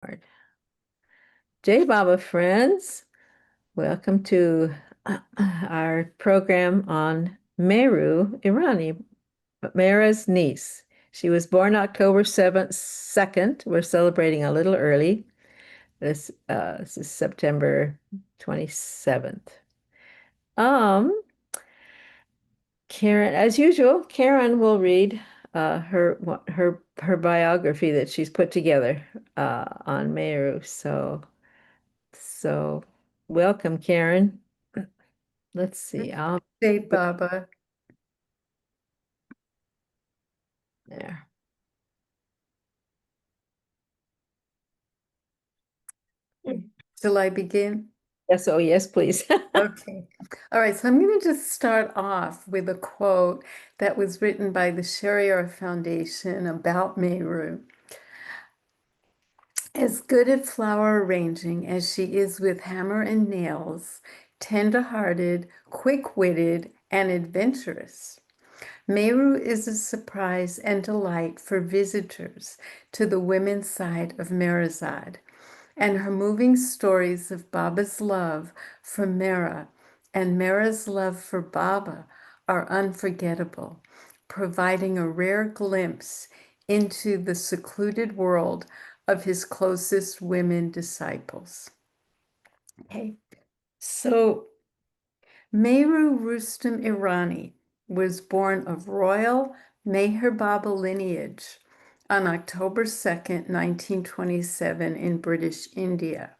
Lord. Jai Baba friends, welcome to our program on Meheru, Irani, Mehera's niece. She was born October 7th, 2nd. We're celebrating a little early. This is September 27th. Um, Karen, as usual, Karen will read her biography that she's put together on Meheru. So welcome, Karen. Let's see. I'll Hey, Baba. there. Shall I begin? Yes, oh yes, please. Okay. All right. So I'm going to just start off with a quote that was written by the Sharia Foundation about Meheru. As good at flower arranging as she is with hammer and nails, tender-hearted, quick-witted, and adventurous, Meheru is a surprise and delight for visitors to the women's side of Meherazad, and her moving stories of Baba's love for Mehera and Mehera's love for Baba are unforgettable, providing a rare glimpse into the secluded world of his closest women disciples. Okay, so Meheru Rustom Irani was born of royal Meher Baba lineage on October 2nd, 1927 in British India.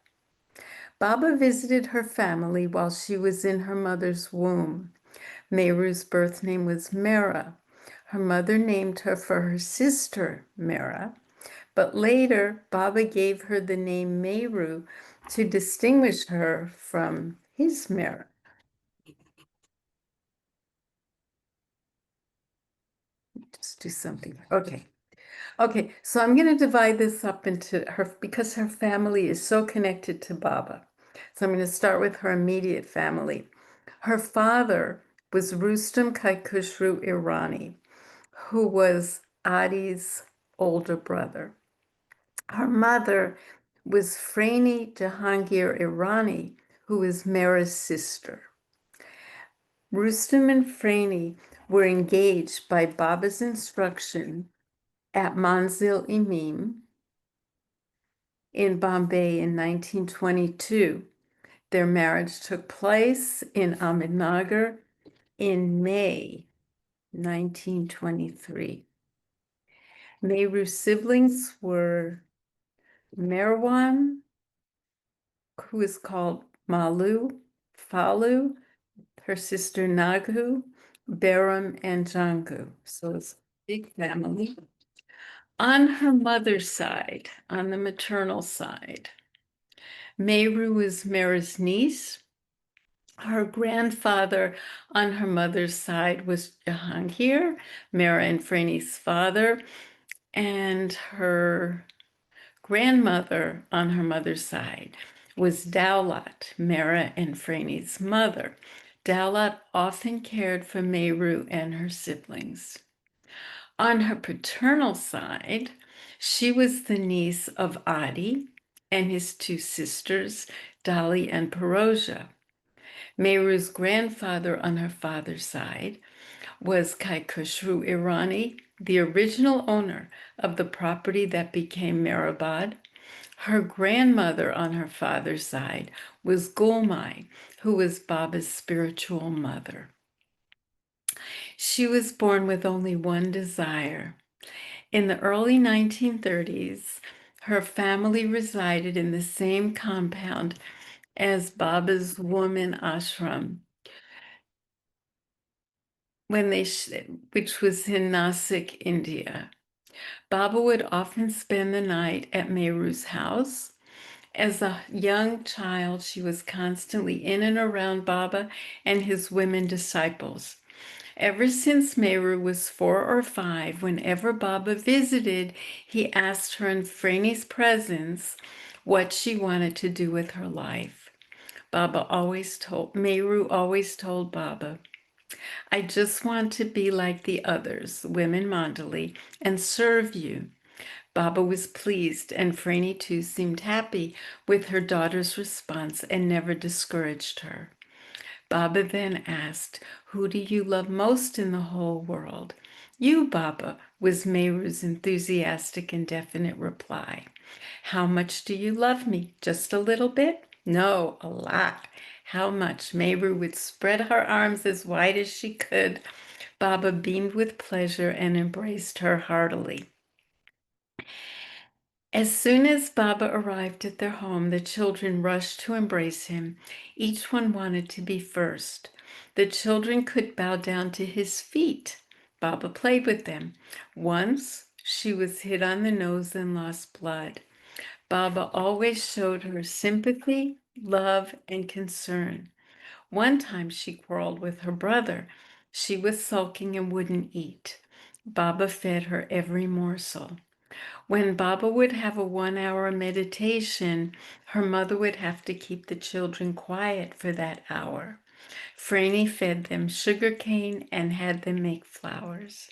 Baba visited her family while she was in her mother's womb. Meheru's birth name was Mehera. Her mother named her for her sister, Mehera, but later Baba gave her the name Meheru to distinguish her from his Mehera. Just do something. Okay. Okay, so I'm going to divide this up into her because her family is so connected to Baba. So I'm going to start with her immediate family. Her father was Rustom Kaikhushru Irani, who was Adi's older brother. Her mother was Freiny Jehanjir Irani, who was Mehera's sister. Rustom and Freiny were engaged by Baba's instruction at Manzil Imam in Bombay in 1922. Their marriage took place in Ahmednagar in May 1923. Meheru's siblings were Merwan, who is called Mehloo, Falu, her sister Naggu, Beheram, and Jangoo. So it's a big family. On her mother's side, on the maternal side, Meheru was Mehera's niece. Her grandfather on her mother's side was Jehanjir, Mehera and Freiny's father, and her grandmother on her mother's side was Daulat, Mehera and Freiny's mother. Daulat often cared for Meheru and her siblings. On her paternal side, she was the niece of Adi and his two sisters, Dali and Paroja. Meheru's grandfather on her father's side was Kaikhushru Irani, the original owner of the property that became Meherabad. Her grandmother on her father's side was Gulmai, who was Baba's spiritual mother. She was born with only one desire. In the early 1930s, her family resided in the same compound as Baba's woman ashram, which was in Nasik, India. Baba would often spend the night at Meheru's house. As a young child, she was constantly in and around Baba and his women disciples. Ever since Meheru was 4 or 5, whenever Baba visited, he asked her in Freiny's presence what she wanted to do with her life. Meheru always told Baba, "I just want to be like the others, women Mandali, and serve you. Baba was pleased, and Freiny too seemed happy with her daughter's response and never discouraged her. Baba then asked, "Who do you love most in the whole world?" "You, Baba," was Meheru's enthusiastic and definite reply. "How much do you love me? Just a little bit?" "No, a lot." "How much?" Meheru would spread her arms as wide as she could. Baba beamed with pleasure and embraced her heartily. As soon as Baba arrived at their home, the children rushed to embrace him. Each one wanted to be first. The children could bow down to his feet. Baba played with them. Once, she was hit on the nose and lost blood. Baba always showed her sympathy, love, and concern. One time she quarreled with her brother. She was sulking and wouldn't eat. Baba fed her every morsel. When Baba would have a 1 hour meditation, her mother would have to keep the children quiet for that hour. Freiny fed them sugarcane and had them make flowers.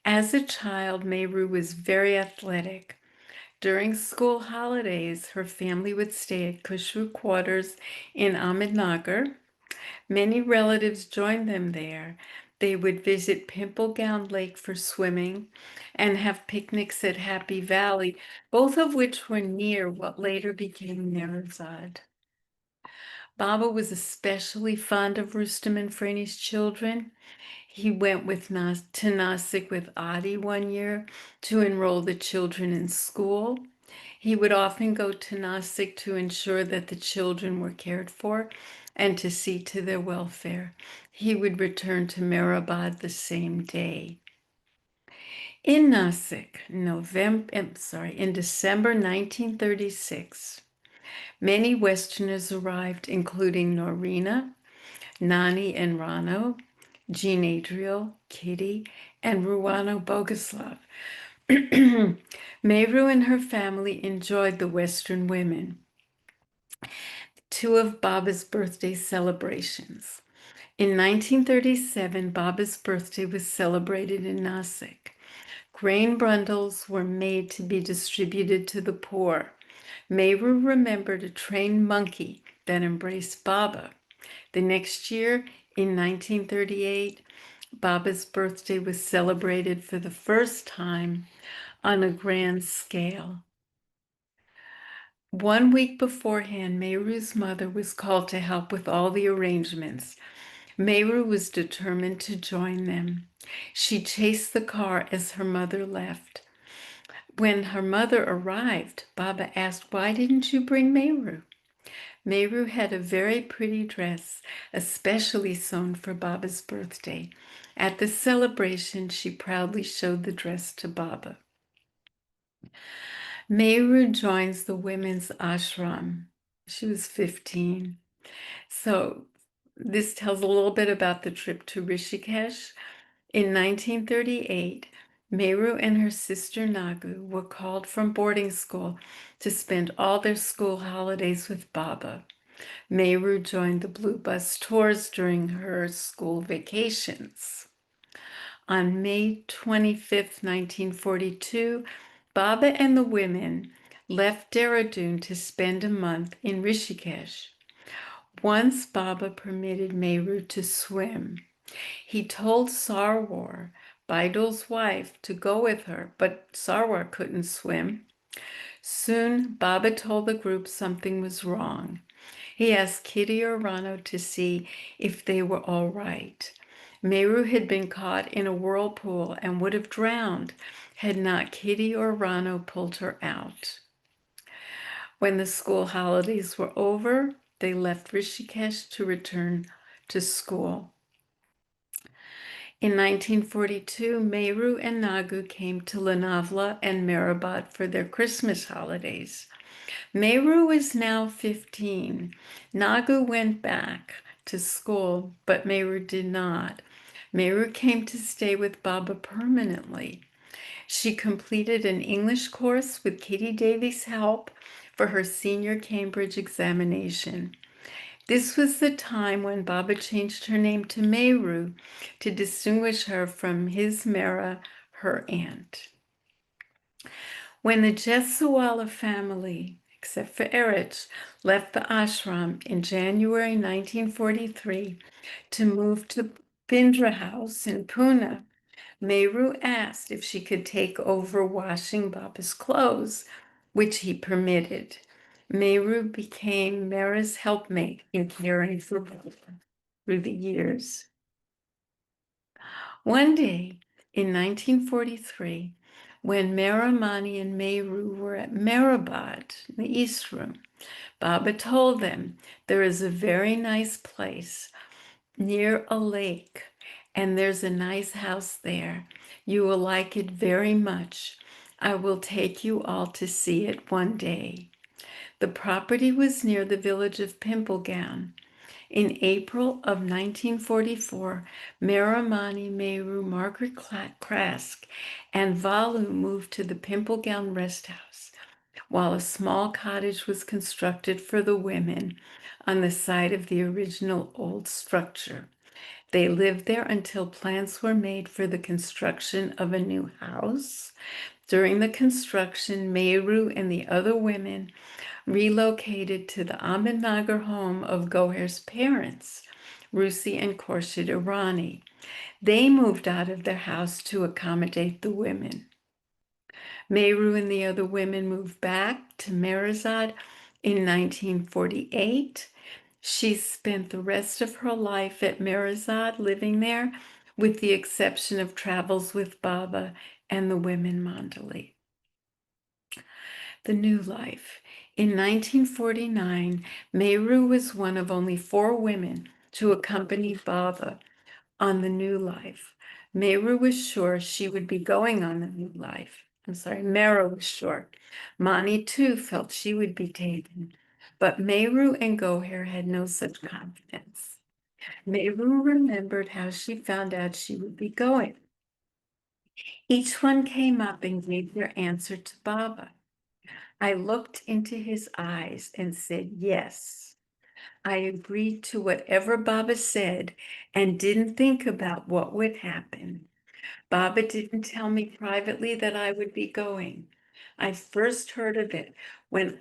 As a child, Meheru was very athletic. During school holidays, her family would stay at Kushru quarters in Ahmednagar. Many relatives joined them there. They would visit Pimple Gown Lake for swimming and have picnics at Happy Valley, both of which were near what later became Meherazad. Baba was especially fond of Rustom and Frainy's children. He went to Nasik with Adi one year to enroll the children in school. He would often go to Nasik to ensure that the children were cared for and to see to their welfare. He would return to Meherabad the same day. In Nasik, in December 1936, many Westerners arrived, including Norina, Nani and Rano, Jean Adriel, Kitty, and Ruano Bogoslav. Meheru and her family enjoyed the Western women. Two of Baba's birthday celebrations. In 1937, Baba's birthday was celebrated in Nasik. Grain bundles were made to be distributed to the poor. Meheru remembered a trained monkey that embraced Baba. The next year, in 1938, Baba's birthday was celebrated for the first time on a grand scale. 1 week beforehand, Meheru's mother was called to help with all the arrangements. Meheru was determined to join them. She chased the car as her mother left. When her mother arrived, Baba asked, "Why didn't you bring Meheru?" Meheru had a very pretty dress, especially sewn for Baba's birthday. At the celebration, she proudly showed the dress to Baba. Meheru joins the women's ashram. She was 15. So this tells a little bit about the trip to Rishikesh. In 1938, Meheru and her sister Naggu were called from boarding school to spend all their school holidays with Baba. Meheru joined the Blue Bus tours during her school vacations. On May 25, 1942, Baba and the women left Dehradun to spend a month in Rishikesh. Once Baba permitted Meheru to swim. He told Sarwar, Baidul's wife, to go with her, but Sarwar couldn't swim. Soon, Baba told the group something was wrong. He asked Kitty or Rano to see if they were all right. Meheru had been caught in a whirlpool and would have drowned had not Kitty or Rano pulled her out. When the school holidays were over, they left Rishikesh to return to school. In 1942, Meheru and Naggu came to Lonavala and Meherabad for their Christmas holidays. Meheru is now 15. Naggu went back to school, but Meheru did not. Meheru came to stay with Baba permanently. She completed an English course with Kitty Davies' help for her senior Cambridge examination. This was the time when Baba changed her name to Meheru to distinguish her from his Mehera, her aunt. When the Jesuwala family, except for Erich, left the ashram in January 1943 to move to Pindra House in Pune, Meheru asked if she could take over washing Baba's clothes, which he permitted. Meheru became Mehera's helpmate in caring for Baba through the years. One day in 1943, when Meramani and Meheru were at Meherabad, the East Room, Baba told them there is a very nice place near a lake, and there's a nice house there. You will like it very much. I will take you all to see it one day. The property was near the village of Pimplegown. In April of 1944, Meramani, Meheru, Margaret Krask, and Falu moved to the Pimplegown rest house, while a small cottage was constructed for the women on the site of the original old structure. They lived there until plans were made for the construction of a new house. During the construction, Meheru and the other women relocated to the Ahmednagar home of Goher's parents, Rusi and Khurshid Irani. They moved out of their house to accommodate the women. Meheru and the other women moved back to Meherazad in 1948. She spent the rest of her life at Meherazad, living there, with the exception of travels with Baba and the women Mandali. The new life. In 1949, Meheru was one of only 4 women to accompany Baba on the new life. Meheru was sure she would be going on the new life. Mehera was sure. Mani too felt she would be taken, but Meheru and Goher had no such confidence. Meheru remembered how she found out she would be going. Each one came up and gave their answer to Baba. I looked into his eyes and said, yes. I agreed to whatever Baba said and didn't think about what would happen. Baba didn't tell me privately that I would be going. I first heard of it when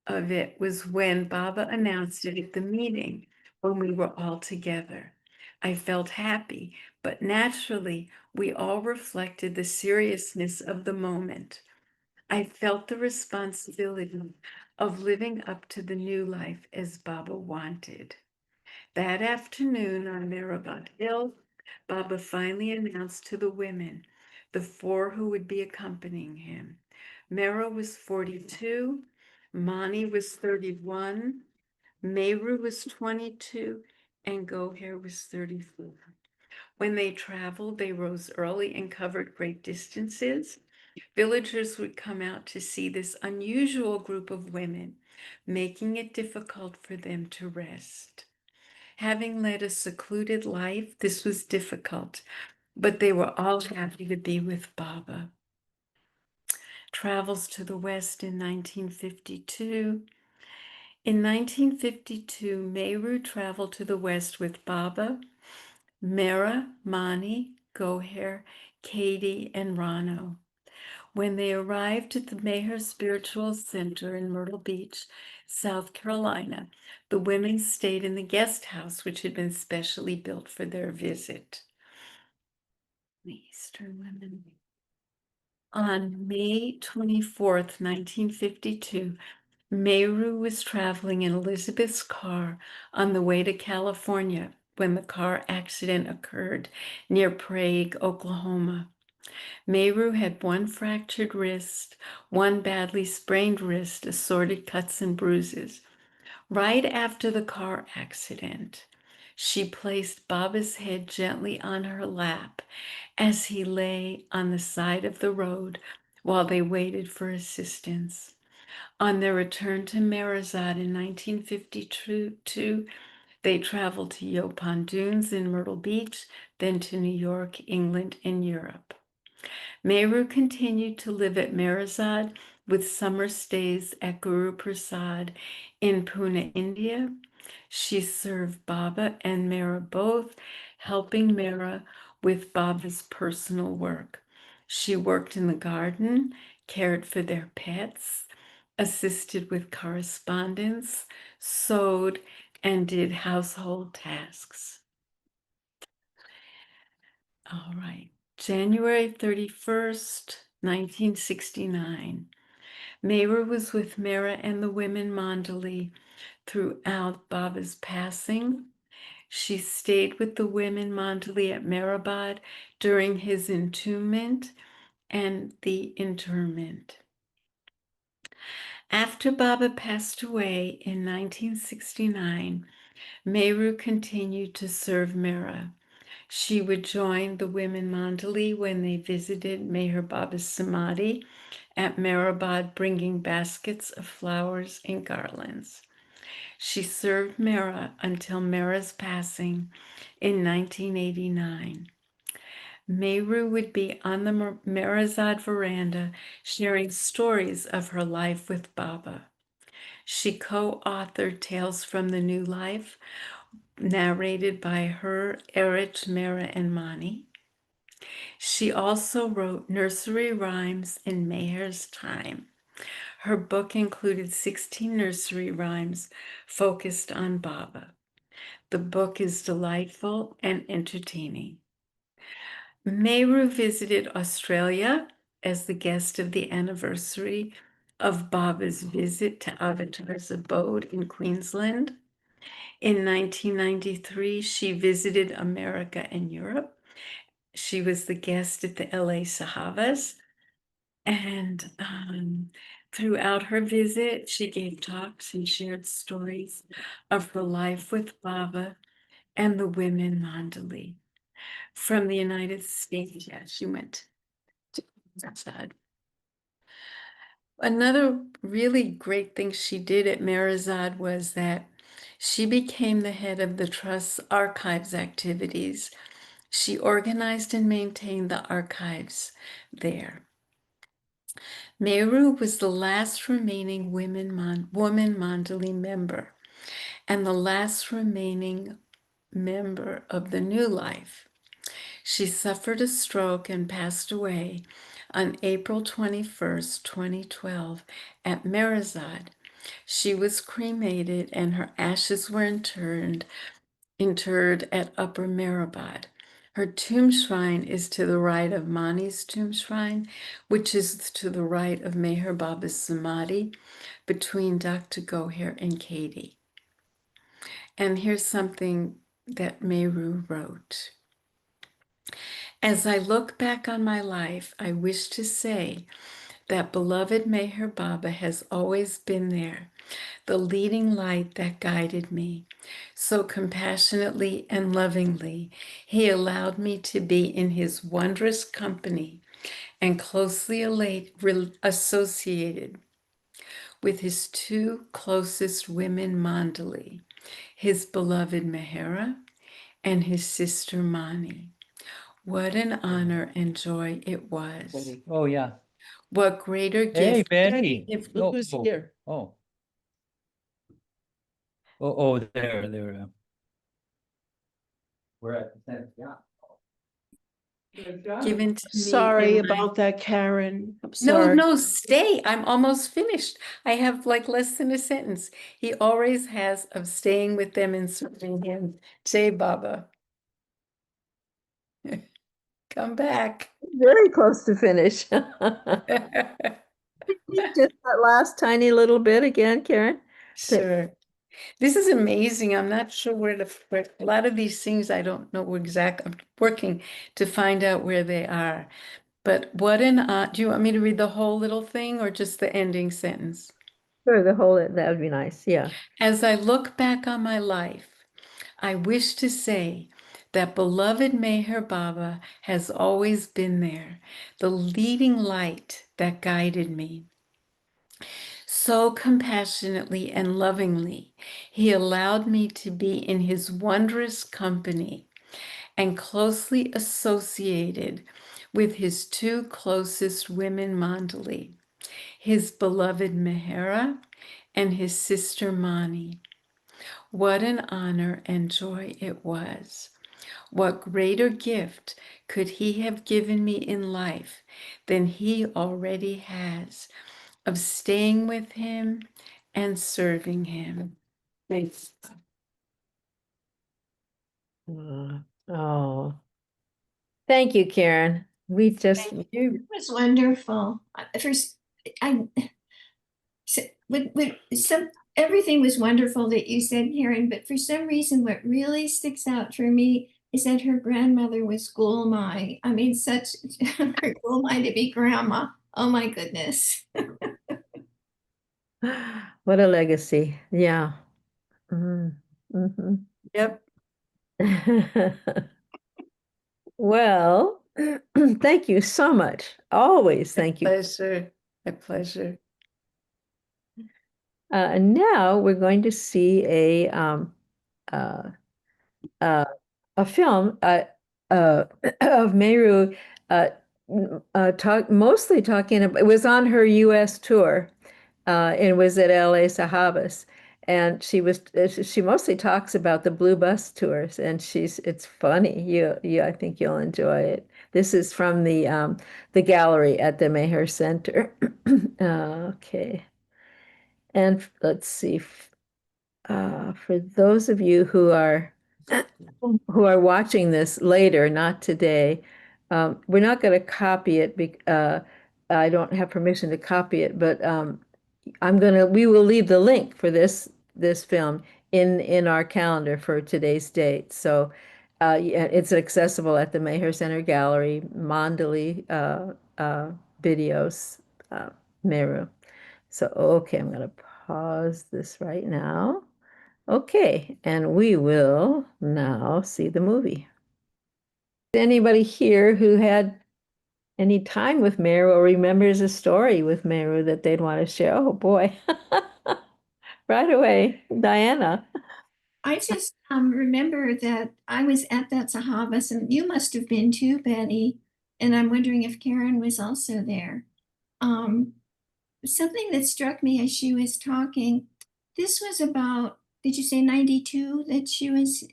Baba announced it at the meeting when we were all together. I felt happy, but naturally, we all reflected the seriousness of the moment. I felt the responsibility of living up to the new life as Baba wanted. That afternoon on Meherabad Hill, Baba finally announced to the women, the 4 who would be accompanying him. Mehera was 42, Mani was 31, Meheru was 22, and Goher was 34. When they traveled, they rose early and covered great distances. Villagers would come out to see this unusual group of women, making it difficult for them to rest. Having led a secluded life, this was difficult, but they were all happy to be with Baba. Travels to the West in 1952. In 1952, Meheru traveled to the West with Baba, Mehera, Mani, Goher, Katie, and Rano. When they arrived at the Meher Spiritual Center in Myrtle Beach, South Carolina, the women stayed in the guest house, which had been specially built for their visit. The Eastern women. On May 24th, 1952, Meheru was traveling in Elizabeth's car on the way to California when the car accident occurred near Prague, Oklahoma. Meheru had 1 fractured wrist, 1 badly sprained wrist, assorted cuts and bruises. Right after the car accident, she placed Baba's head gently on her lap as he lay on the side of the road while they waited for assistance. On their return to Meherazad in 1952, they traveled to Yaupon Dunes in Myrtle Beach, then to New York, England, and Europe. Meheru continued to live at Meherazad with summer stays at Guru Prasad in Pune, India. She served Baba and Mehera both, helping Mehera with Baba's personal work. She worked in the garden, cared for their pets, assisted with correspondence, sewed, and did household tasks. All right, January 31st, 1969. Meheru was with Mehera and the women Mandali throughout Baba's passing. She stayed with the women Mandali at Meherabad during his entombment and the interment. After Baba passed away in 1969, Meheru continued to serve Mehera. She would join the women Mandali when they visited Meher Baba's Samadhi at Meherabad, bringing baskets of flowers and garlands. She served Mehera until Mehera's passing in 1989. Meheru would be on the Meherazad veranda sharing stories of her life with Baba. She co-authored Tales from the New Life, narrated by her, Erich, Mehera, and Mani. She also wrote nursery rhymes in Meher's time. Her book included 16 nursery rhymes focused on Baba. The book is delightful and entertaining. Meheru visited Australia as the guest of the anniversary of Baba's visit to Avatar's abode in Queensland. In 1993, she visited America and Europe. She was the guest at the LA Sahavas. And throughout her visit, she gave talks and shared stories of her life with Baba and the women Mandali. From the United States, yeah, she went to Meherabad. Another really great thing she did at Meherazad was that she became the head of the Trust's archives activities. She organized and maintained the archives there. Meheru was the last remaining woman Mandali member and the last remaining member of the New Life. She suffered a stroke and passed away on April 21st, 2012 at Meherazad. She was cremated and her ashes were interred at Upper Meherabad. Her tomb shrine is to the right of Mani's tomb shrine, which is to the right of Meher Baba's Samadhi, between Dr. Goher and Katie. And here's something that Meheru wrote. As I look back on my life, I wish to say that beloved Meher Baba has always been there, the leading light that guided me. So compassionately and lovingly, he allowed me to be in his wondrous company and closely associated with his two closest women Mandali, his beloved Mehera and his sister Mani. What an honor and joy it was. Oh, yeah. What greater Hey, gift Betty. If Oh, look who's oh, here. oh. Oh, there. We're at the 10th, yeah. given to me Sorry in my... about that, Karen. I'm No, sorry. no, stay. I'm almost finished. I have like less than a sentence. He always has of staying with them and serving him. Jai Baba. Come back. Very close to finish. Just that last tiny little bit again, Karen. Sure. This is amazing. I'm not sure where a lot of these things I don't know exactly. I'm working to find out where they are. But what an do you want me to read the whole little thing or just the ending sentence? Sure, that would be nice. Yeah. As I look back on my life, I wish to say that beloved Meher Baba has always been there, the leading light that guided me. So compassionately and lovingly, he allowed me to be in his wondrous company and closely associated with his two closest women Mandali, his beloved Mehera and his sister Mani. What an honor and joy it was. What greater gift could he have given me in life than he already has of staying with him and serving him? Thanks. Oh, thank you, Karen. We just, It was wonderful. First, I everything was wonderful that you said, Karen, but for some reason, what really sticks out for me is that her grandmother was Gulmai. I mean, such for Gulmai to be grandma. Oh my goodness. what a legacy. Yeah. Mhm. Mhm. Yep. Well, thank you so much. Always thank you. Pleasure. A pleasure. And now we're going to see uh, a film of Meheru mostly talking about, it was on her US tour, and was at LA Sahabas. And she mostly talks about the Blue Bus tours, and it's funny. I think you'll enjoy it. This is from the gallery at the Meher Center. Okay. And let's see, for those of you who are watching this later, not today, we're not going to copy it. I don't have permission to copy it, but we will leave the link for this film in our calendar for today's date. So yeah, it's accessible at the Meher Center Gallery, Mandali Videos, Meru. So, okay, I'm going to pause this right now. Okay, and we will now see the movie. Anybody here who had any time with Meru or remembers a story with Meru that they'd want to share? Oh boy. Right away, Diana. I just remember that I was at that Sahabas, and you must have been too, Betty. And I'm wondering if Karen was also there. Um, Something that struck me as she was talking, this was about, did you say 92 that she was?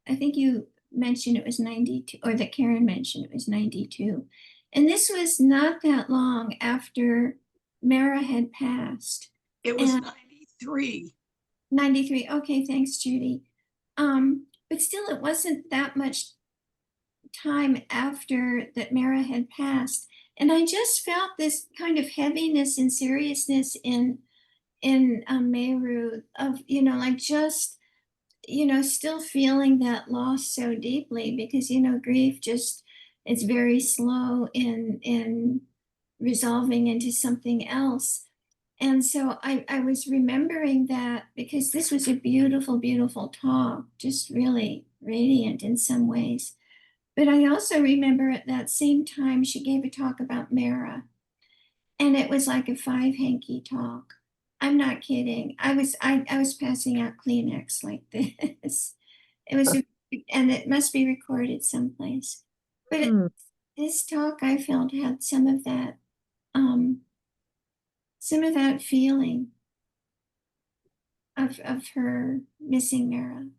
I think you mentioned it was 92, or that Karen mentioned it was 92. And this was not that long after Mara had passed. It was And 93. 93. Okay, thanks, Judy. But still, it wasn't that much time after that Mara had passed. And I just felt this kind of heaviness and seriousness in Meheru of, like just, still feeling that loss so deeply because, grief just is very slow in resolving into something else. And so I was remembering that because this was a beautiful, beautiful talk, just really radiant in some ways. But I also remember at that same time, she gave a talk about Mara, and it was like a five hanky talk. I'm not kidding. I was passing out Kleenex like this. It was, and it must be recorded someplace. But Hmm. this talk I felt had um, some of that feeling of her missing Mara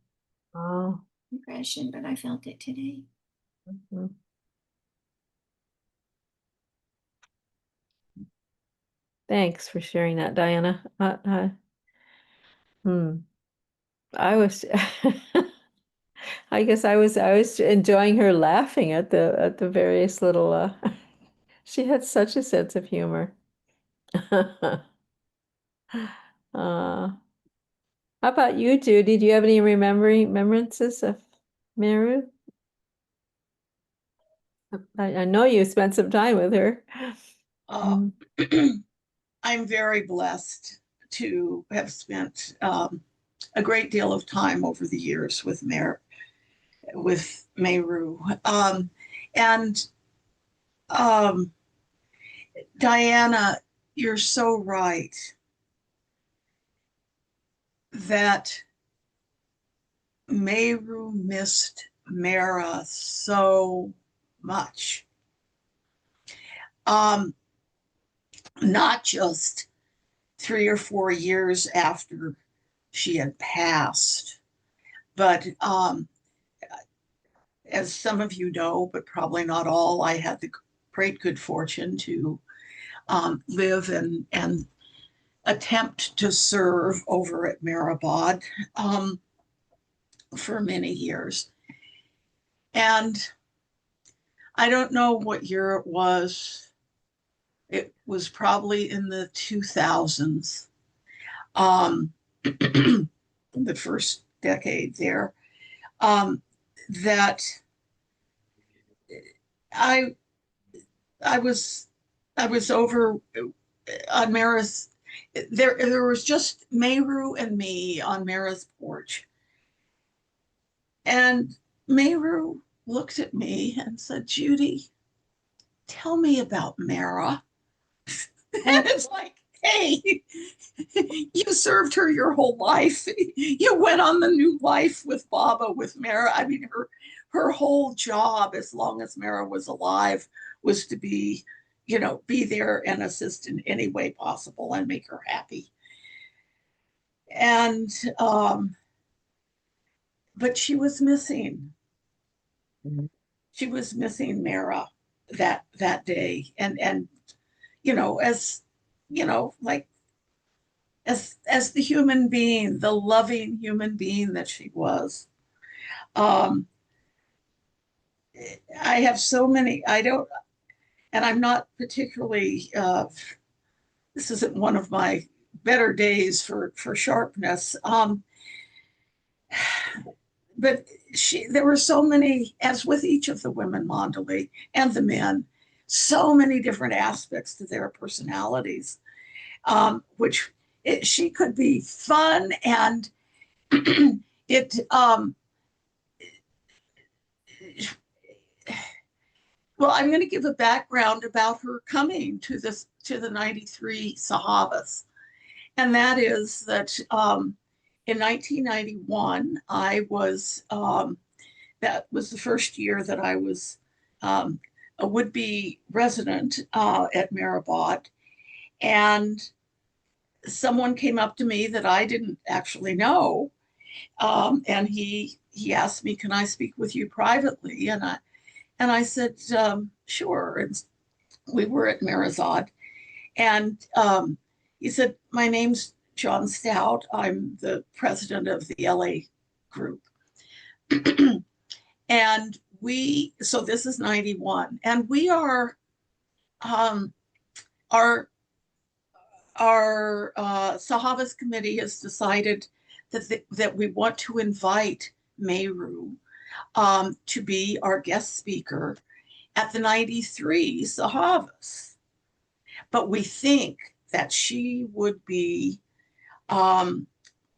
Oh. impression, but I felt it today. Mhm. Thanks for sharing that, Diana. Hmm. I was I guess I was enjoying her laughing at the various little she had such a sense of humor. How about you, Judy? Do you have any remembrances of Meru? I know you spent some time with her. Uh, I'm very blessed to have spent a great deal of time over the years with Meheru. And um, Diana, you're so right that Meheru missed Mehera so much. Not just 3 or 4 years after she had passed, but as some of you know, but probably not all, I had the great good fortune to live and attempt to serve over at Meherabad for many years. And I don't know what year it was. It was probably in the 2000s, the first decade there, that I was over on Mara's. There was just Meheru and me on Mara's porch, and Meheru looked at me and said, "Judy, tell me about Mara." And it's like, hey, you served her your whole life. You went on the new life with Baba, with Mara. I mean, her whole job, as long as Mara was alive, was to be, be there and assist in any way possible and make her happy. And but she was missing. She was missing Mara that day, and as like as the human being, the loving human being that she was. I have so many. I don't, and I'm not particularly. This isn't one of my better days for sharpness. But there were so many, as with each of the women, Mandali, and the men, so many different aspects to their personalities, which she could be fun, and it well, I'm going to give a background about her coming to the 93 Sahabas, and that is that in 1991 I was that was the first year that I was a would-be resident at Meherabad, and someone came up to me that I didn't actually know, and he asked me, "Can I speak with you privately?" And I said, "Sure." And we were at Meherazad, and he said, "My name's John Stout. I'm the president of the LA group." And so this is 91, and we are, our Sahavas committee has decided that we want to invite Meheru to be our guest speaker at the 93 Sahavas. But we think that she would be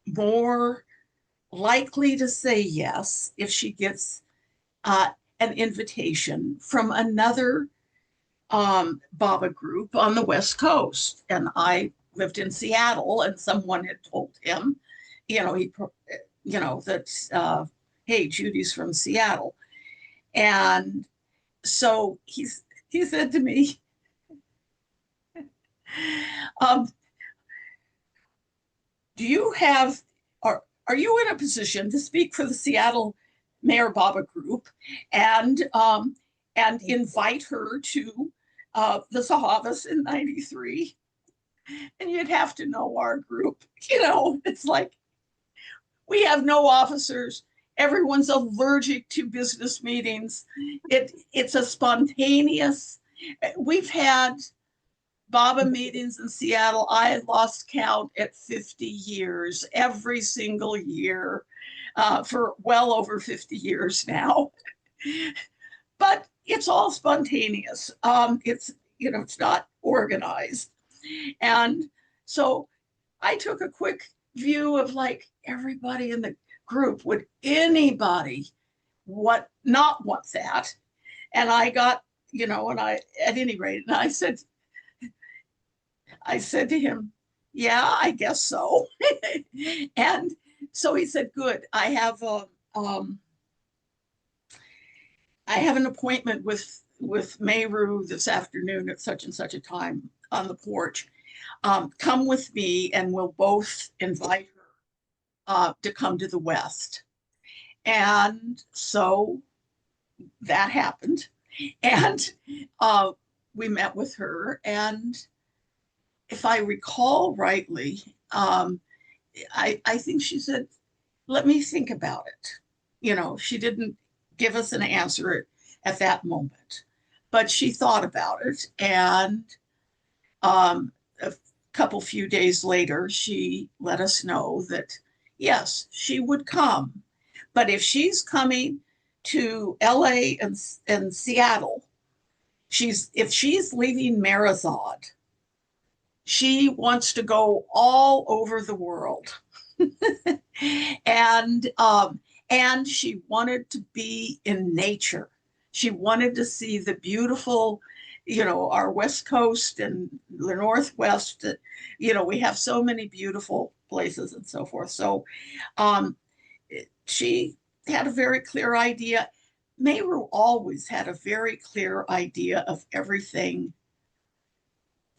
more likely to say yes if she gets an invitation from another Baba group on the West Coast. And I lived in Seattle, and someone had told him, that, hey, Judy's from Seattle. And so he said to me, "Do you have, are you in a position to speak for the Seattle Mayor Baba group and invite her to the Sahavas in 93? And you'd have to know our group. It's like, we have no officers. Everyone's allergic to business meetings. It's a spontaneous. We've had Baba meetings in Seattle. I had lost count at 50 years, every single year, for well over 50 years now. But it's all spontaneous. It's not organized. And so I took a quick view of like everybody in the group. Would anybody not want that? And I got, and I, at any rate, and I said to him, "Yeah, I guess so." And so he said, "Good. I have an appointment with Meheru this afternoon at such and such a time on the porch. Come with me, and we'll both invite her to come to the West." And so that happened. And we met with her. And if I recall rightly, I think she said, let me think about it. You know, she didn't give us an answer at that moment, but she thought about it. And a few days later, she let us know that, yes, she would come. But if she's coming to LA and Seattle, if she's leaving Meherazad, she wants to go all over the world. and and she wanted to be in nature. She wanted to see the beautiful, our West Coast and the Northwest. We have so many beautiful places and so forth. So she had a very clear idea. Meheru always had a very clear idea of everything,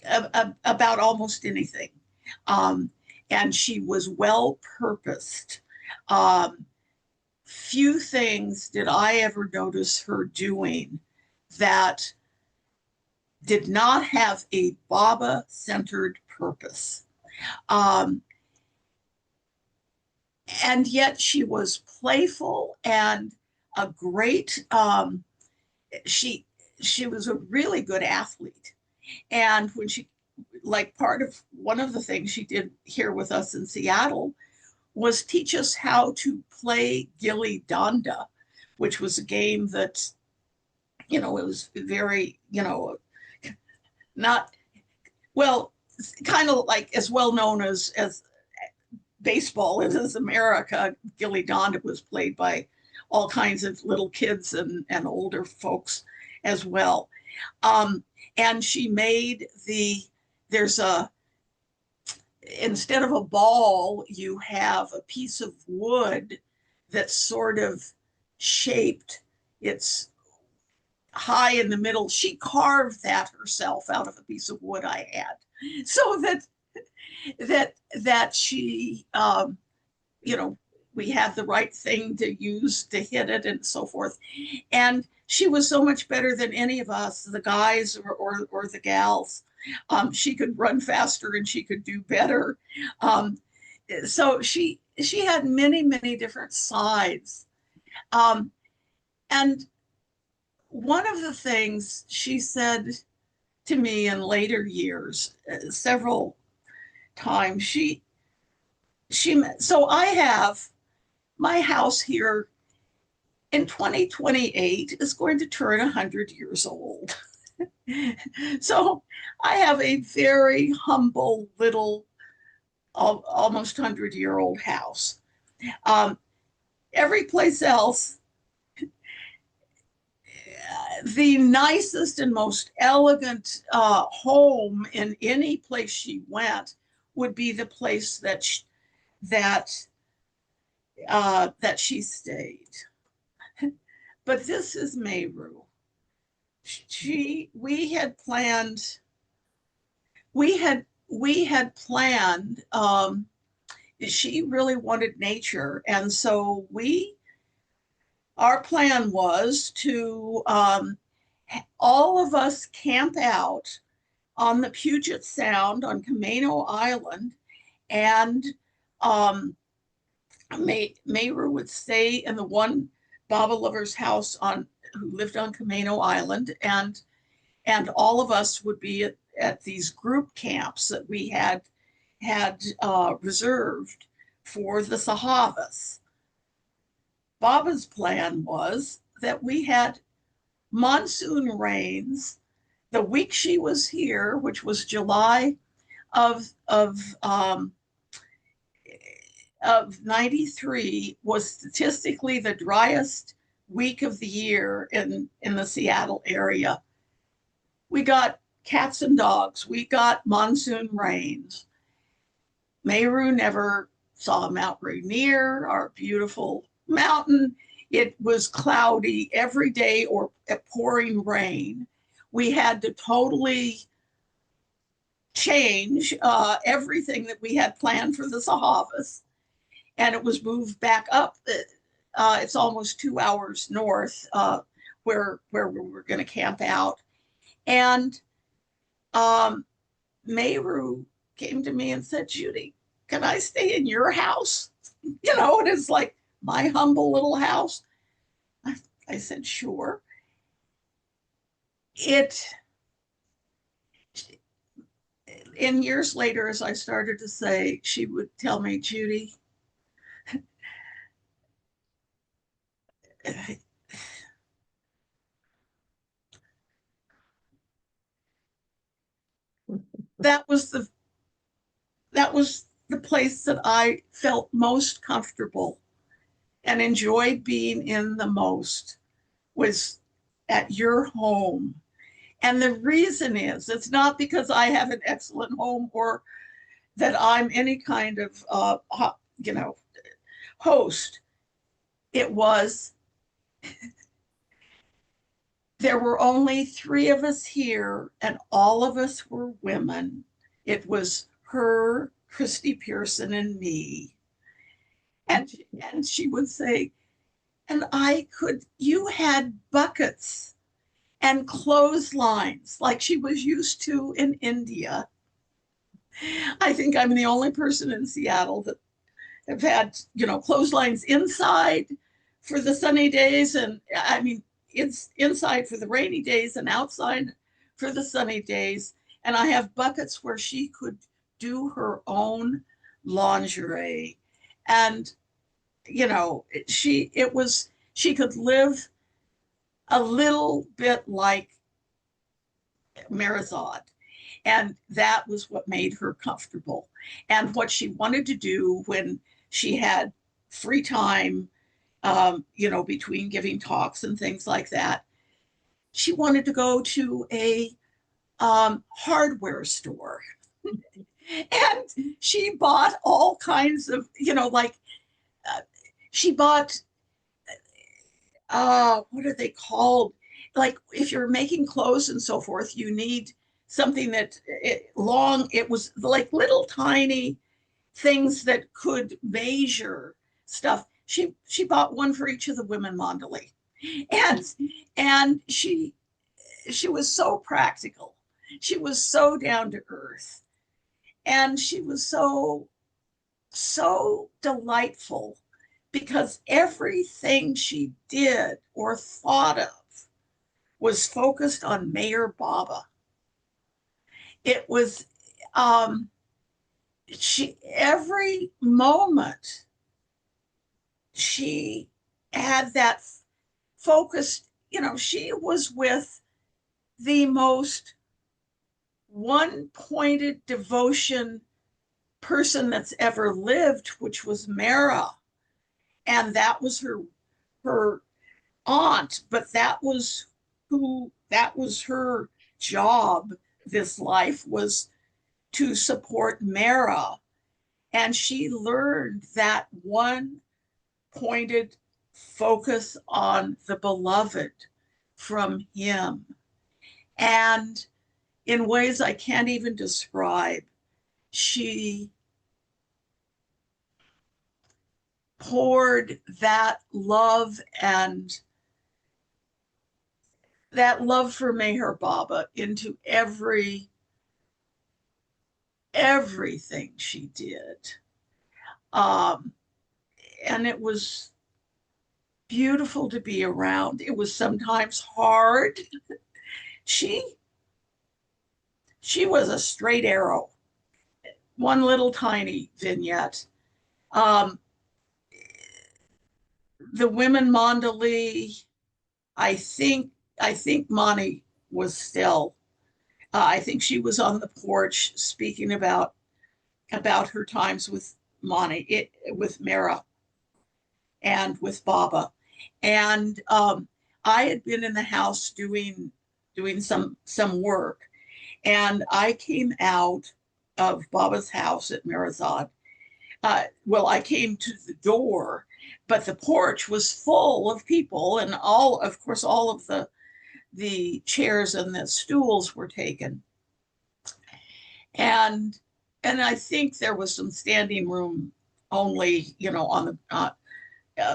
about almost anything. And she was well purposed. Few things did I ever notice her doing that did not have a Baba centered purpose. And yet she was playful and a great, she was a really good athlete. And when one of the things she did here with us in Seattle was teach us how to play gilli danda, which was a game that, it was very, not, well, kind of like as well known as baseball is as America. Gilli danda was played by all kinds of little kids and older folks as well. And she made instead of a ball, you have a piece of wood that's sort of shaped. It's high in the middle. She carved that herself out of a piece of wood I had, so that she, we had the right thing to use to hit it and so forth. And she was so much better than any of us, the guys or the gals. She could run faster and she could do better. So she had many, many different sides. And one of the things she said to me in later years, several times, so I have my house here in 2028 is going to turn 100 years old. So I have a very humble little, almost 100-year-old house. Every place else, the nicest and most elegant home in any place she went would be the place that she stayed. But this is Meheru. We had planned. She really wanted nature, and so our plan was to all of us camp out on the Puget Sound on Camano Island, and Meheru would stay in the one Baba lover's house who lived on Camano Island, and all of us would be at these group camps that we had reserved for the Sahavas. Baba's plan was that we had monsoon rains the week she was here, which was July of 93, was statistically the driest week of the year in the Seattle area. We got cats and dogs. We got monsoon rains. Meheru never saw Mount Rainier, our beautiful mountain. It was cloudy every day or pouring rain. We had to totally change everything that we had planned for the Sahavas, and it was moved back up. It's almost 2 hours north where we were going to camp out. And Meheru came to me and said, Judy, can I stay in your house? You know, and it's like my humble little house. I said, sure. In years later, as I started to say, she would tell me, Judy, that was the place that I felt most comfortable and enjoyed being in the most, was at your home. And the reason is, it's not because I have an excellent home or that I'm any kind of host. It was, there were only 3 of us here, and all of us were women. It was her, Christy Pearson, and me. And she would say, and you had buckets and clotheslines like she was used to in India. I think I'm the only person in Seattle that have had, clotheslines inside for the sunny days. And I mean, it's inside for the rainy days and outside for the sunny days. And I have buckets where she could do her own lingerie. And, she could live a little bit like Meherazad. And that was what made her comfortable. And what she wanted to do when she had free time, between giving talks and things like that, she wanted to go to a hardware store. And she bought all kinds of, she bought, what are they called? Like if you're making clothes and so forth, you need something that it was like little tiny things that could measure stuff. She bought one for each of the women mandali. And she was so practical. She was so down to earth. And she was so delightful, because everything she did or thought of was focused on Mayor Baba. It was every moment she had that focused, she was with the most one-pointed devotion person that's ever lived, which was Mehera. And that was her aunt, but that was her job. This life was to support Mehera. And she learned that one pointed focus on the beloved from him. And in ways I can't even describe, she poured that love and that love for Meher Baba into everything she did. And it was beautiful to be around. It was sometimes hard. She was a straight arrow. One little tiny vignette. The women mandali, I think Mani was still, I think she was on the porch speaking about her times with Mani, with Mehera and with Baba. And I had been in the house doing some work, and I came out of Baba's house at Meherazad. I came to the door, but the porch was full of people, and all of the chairs and the stools were taken. And I think there was some standing room only, on the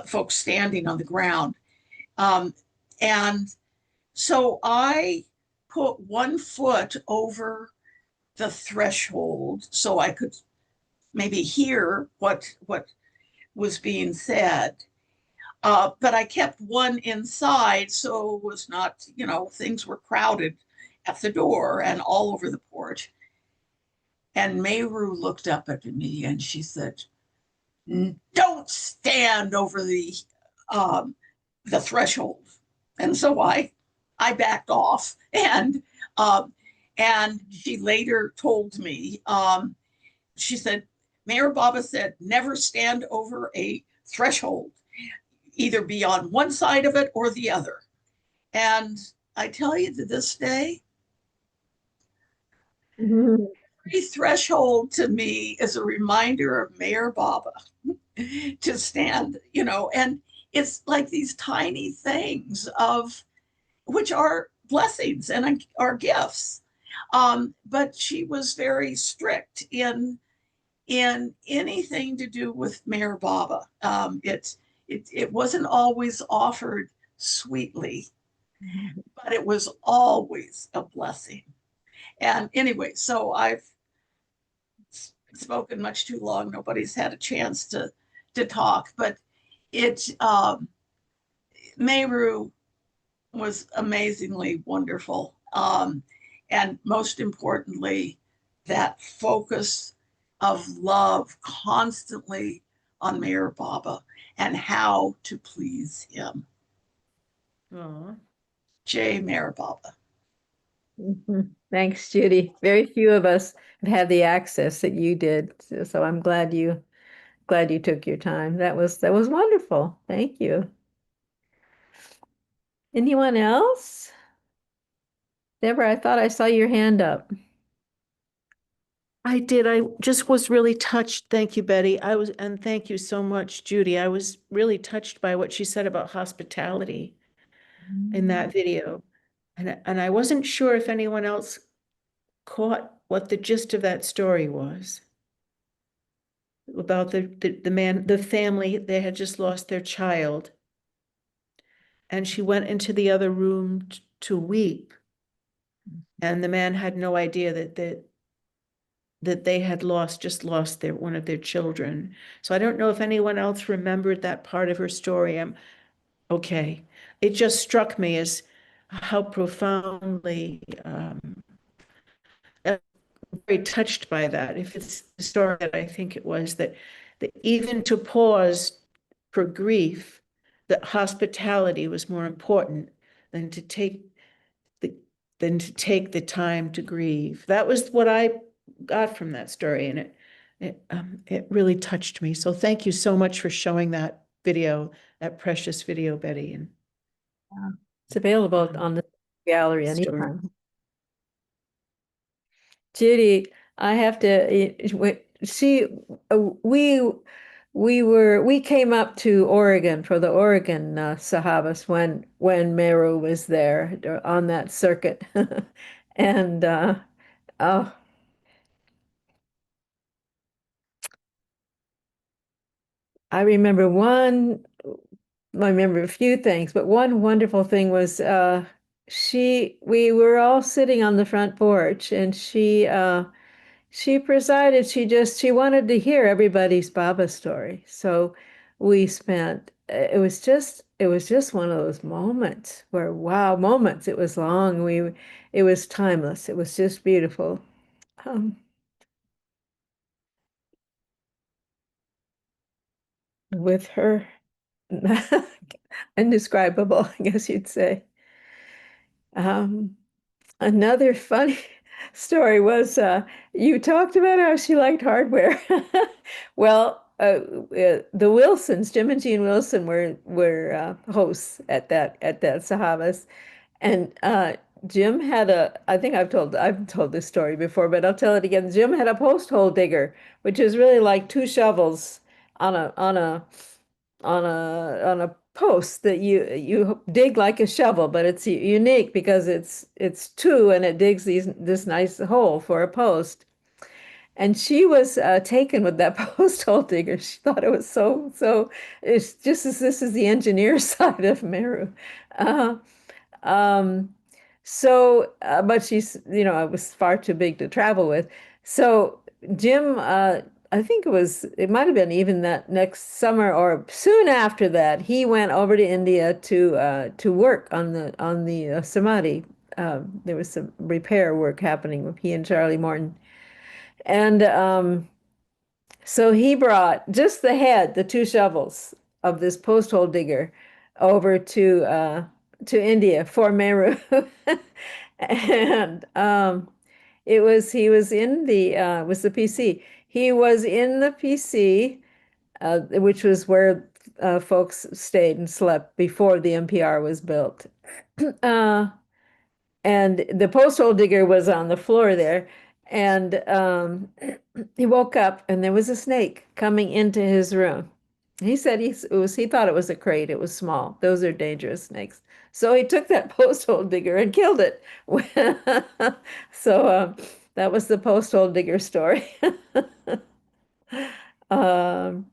folks standing on the ground. And So I put one foot over the threshold so I could maybe hear what was being said. But I kept one inside, so it was not, things were crowded at the door and all over the porch. And Meheru looked up at me and she said, "Don't stand over the threshold." And so I backed off, and she later told me, she said, Mayor Baba said, never stand over a threshold, either be on one side of it or the other. And I tell you, to this day, every threshold to me is a reminder of Mayor Baba to stand, and it's like these tiny things of which are blessings and are gifts. But she was very strict in anything to do with Mayor Baba. It wasn't always offered sweetly, but it was always a blessing. And anyway, so I've spoken much too long. Nobody's had a chance to talk, but it Meheru was amazingly wonderful. And most importantly, that focus of love constantly on Mayor Baba and how to please him. Aw. Jai Mayor Baba. Thanks, Judy. Very few of us have had the access that you did, so I'm glad you took your time. That was wonderful. Thank you. Anyone else? Deborah, I thought I saw your hand up. I did. I just was really touched. Thank you, Betty. And thank you so much, Judy. I was really touched by what she said about hospitality in that video. And I wasn't sure if anyone else caught what the gist of that story was. About the family, they had just lost their child. And she went into the other room to weep. And the man had no idea that they had just lost one of their children. So I don't know if anyone else remembered that part of her story. Okay. It just struck me as how profoundly very touched by that. If it's the story that I think it was, that even to pause for grief, that hospitality was more important than to take the time to grieve. That was what I got from that story, and it really touched me. So thank you so much for showing that video, that precious video, Betty. And It's available on the gallery Story. anytime. Judy, I have to, we came up to Oregon for the Oregon Sahabas when Meru was there on that circuit. And oh, I remember a few things, but one wonderful thing was we were all sitting on the front porch, and she presided. She wanted to hear everybody's Baba story. So we spent, it was just one of those moments where, wow, moments. It was long. It was timeless. It was just beautiful. With her, indescribable, I guess you'd say. Another funny story was you talked about how she liked hardware. Well, the Wilsons, Jim and Jean Wilson, were hosts at that Sahavas, and Jim had I think I've told this story before, but I'll tell it again. Jim had a post hole digger, which is really like two shovels on a post that you dig like a shovel, but it's unique because it's two and it digs this nice hole for a post. And she was taken with that post hole digger. She thought it was so. It's just as this is the engineer side of Meru. But she's, it was far too big to travel with. So Jim, I think it might have been even that next summer or soon after that, he went over to India to work on the Samadhi. There was some repair work happening with he and Charlie Morton. And so he brought just the two shovels of this post hole digger over to India for Meheru. And he was in the PC. He was in the PC, which was where folks stayed and slept before the NPR was built. Uh, and the posthole digger was on the floor there, and he woke up and there was a snake coming into his room. He said he thought it was a crate. It was small. Those are dangerous snakes. So he took that posthole digger and killed it. So that was the posthole digger story. um,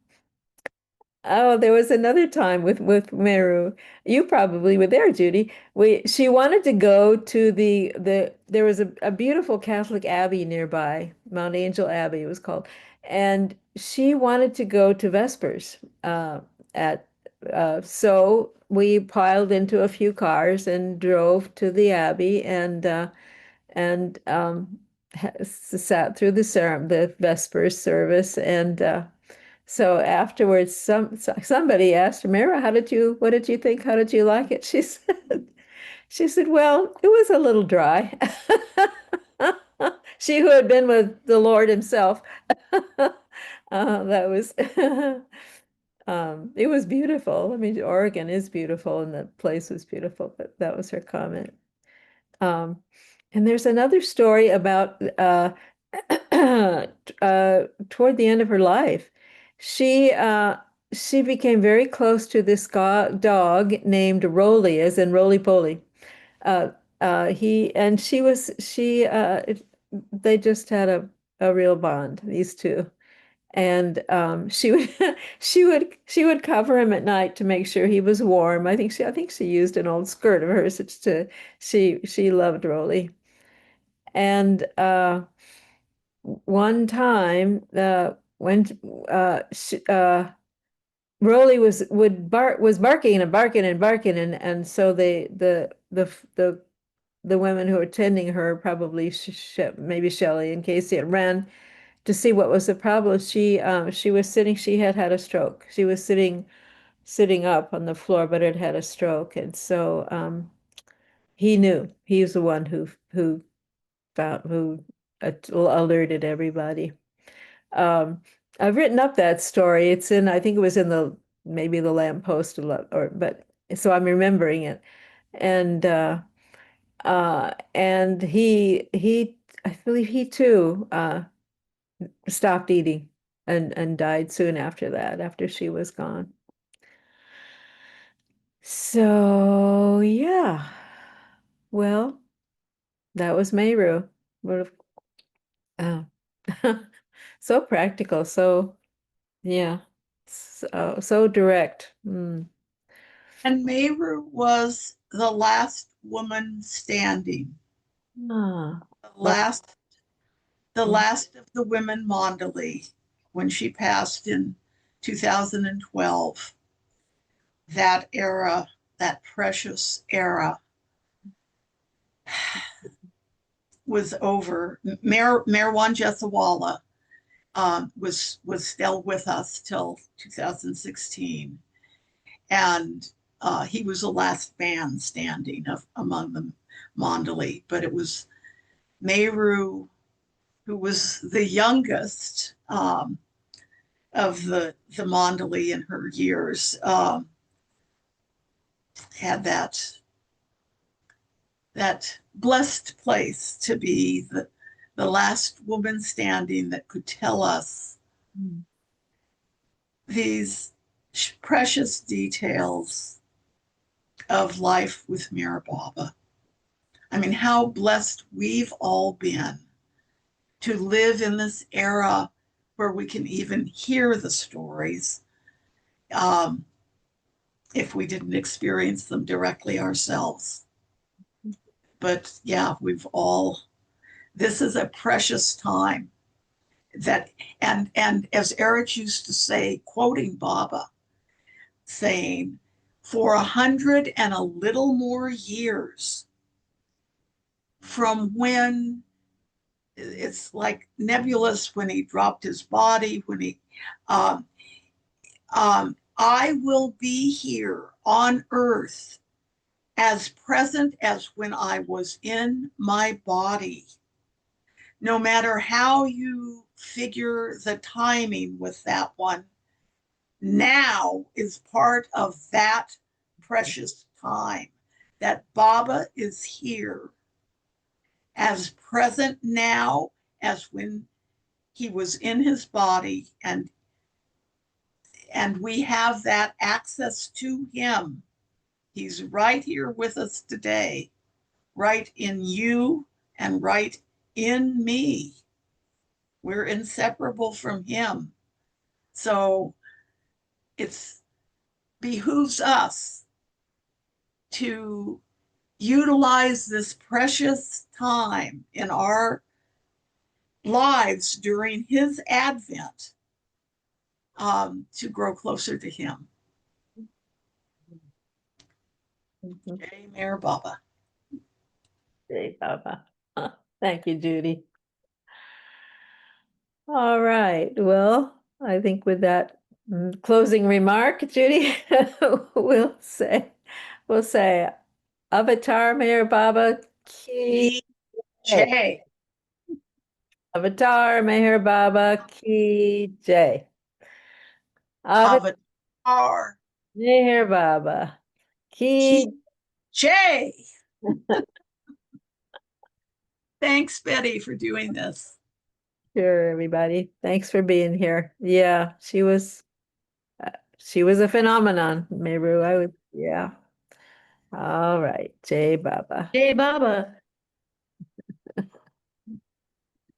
Oh, there was another time with Meru. You probably were there, Judy. She wanted to go to there was a beautiful Catholic abbey nearby, Mount Angel Abbey it was called, and she wanted to go to Vespers. At So we piled into a few cars and drove to the abbey and sat through the Vespers service and. So afterwards, somebody asked Mera, what did you think? How did you like it? She said, well, it was a little dry. She who had been with the Lord himself. That was, it was beautiful. I mean, Oregon is beautiful and the place was beautiful, but that was her comment. And there's another story about toward the end of her life. She she became very close to this dog named Roly, as in Roly Poly. He and she was she they just had a real bond, these two. And she would she would cover him at night to make sure he was warm. I think she used an old skirt of hers she loved Roly. And one time when Rolly was barking and barking and barking and so the women who were tending her, probably maybe Shelley and Casey, had ran to see what was the problem. She was sitting. She had had a stroke. She was sitting up on the floor, but had a stroke, and so he knew. He was the one who alerted everybody. I've written up that story. I think it was in maybe the lamppost but so I'm remembering it. And I believe he too stopped eating and died soon after that, after she was gone. So yeah, well, that was Meheru. What uh, so practical, yeah, so direct. And Meheru was the last woman standing, Ah, the last of the women Mandali when she passed in 2012. That era, that precious era, was over. Merwan Jesawala was still with us till 2016, and he was the last man standing among the Mandali. But it was Meheru, who was the youngest of the Mandali in her years, had that blessed place to be the last woman standing that could tell us these precious details of life with Meher Baba. I mean, how blessed we've all been to live in this era where we can even hear the stories, if we didn't experience them directly ourselves. but yeah, this is a precious time that, and as Eric used to say, quoting Baba, saying, for 100 and a little more years from when it's like nebulous when he dropped his body, um, I will be here on earth as present as when I was in my body. No matter how you figure the timing with that one, now is part of that precious time that Baba is here as present now as when he was in his body, and we have that access to him. He's right here with us today, right in you and right in me. We're inseparable from him. So it behooves us to utilize this precious time in our lives during his advent, to grow closer to him. Mhm. Jai Meher Baba. Jai Baba. Thank you, Judy. All right. Well, I think with that closing remark, Judy, we'll say Avatar Meher Baba Ki Jai. Jai. Avatar Meher Baba Ki Jai. Avatar Avatar. Meher Baba Ki Jai. Thanks, Betty, for doing this. Sure, everybody. Thanks for being here. Yeah, she was a phenomenon, Meheru. Yeah. All right. Jai Baba. Jai Baba.